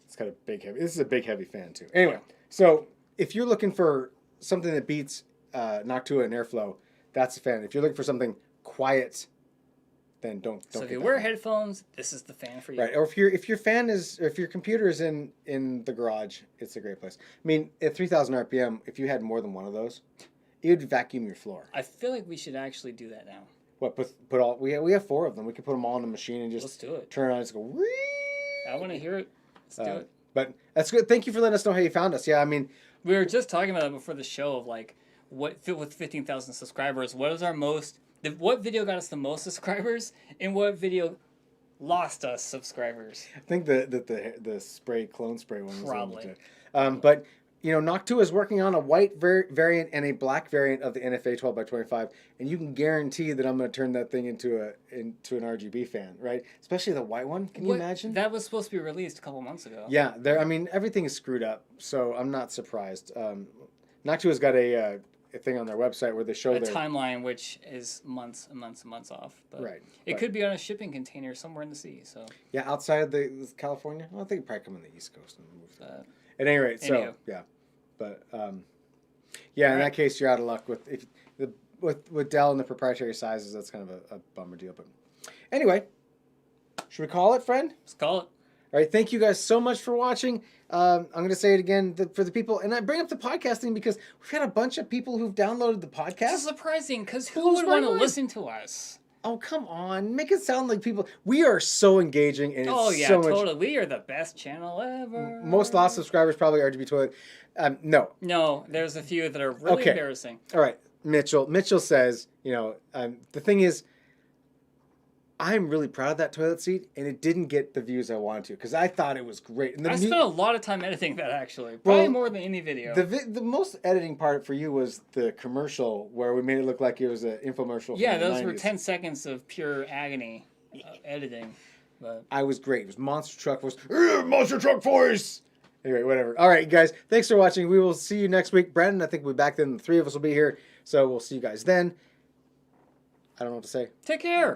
It's got a big heavy. This is a big heavy fan too. Anyway, so if you're looking for something that beats Noctua and Airflow, that's the fan. If you're looking for something quiet, then don't. So if you wear headphones, this is the fan for you. Right, or if your computer is in the garage, it's a great place. I mean, at 3,000 RPM, if you had more than one of those, it would vacuum your floor. I feel like we should actually do that now. What put all we have 4 of them. We could put them all in the machine and just Let's do it. turn it on and just go. Whee! I want to hear it. Let's do it. But that's good. Thank you for letting us know how you found us. Yeah, I mean, We were just talking about that before the show of like what fit with 15,000 subscribers. What is our most? What video got us the most subscribers, and what video lost us subscribers? I think the spray clone spray one was Probably. But you know, Noctua is working on a white variant and a black variant of the NFA 12x25, and you can guarantee that I'm going to turn that thing into an RGB fan, right? Especially the white one. Can you imagine? That was supposed to be released a couple months ago. Yeah, I mean, everything is screwed up, so I'm not surprised. Noctua's got a thing on their website where they show A their timeline which is months and months and months off. But right. It could be on a shipping container somewhere in the sea. So yeah, outside of the California. Well, I think it'd probably come on the East Coast and move. At any rate, Anywho. so yeah, but yeah, in that case, you're out of luck with Dell and the proprietary sizes. That's kind of a bummer deal. But anyway, should we call it, friend? let's call it. All right, thank you guys so much for watching. I'm going to say it again for the people, and I bring up the podcasting because we've had a bunch of people who've downloaded the podcast. This is surprising because who Blows would my want to mind. listen to us? Oh, come on. Make it sound like people. We are so engaging, and it's Oh yeah, so much. totally. We are the best channel ever. Most lost subscribers probably RGB Toilet. No. No, there's a few that are really Okay. embarrassing. All right. Mitchell says, you know, the thing is, I'm really proud of that toilet seat, and it didn't get the views I wanted to because I thought it was great. And I spent a lot of time editing that actually, probably more than any video. The most editing part for you was the commercial where we made it look like it was an infomercial. Yeah, from the those were 90s. 10 seconds of pure agony editing. But I was great. It was Monster Truck voice. Monster Truck voice. Anyway, whatever. All right, guys. Thanks for watching. We will see you next week. Brandon, I think we'll be back then. The 3 of us will be here. So we'll see you guys then. I don't know what to say. take care.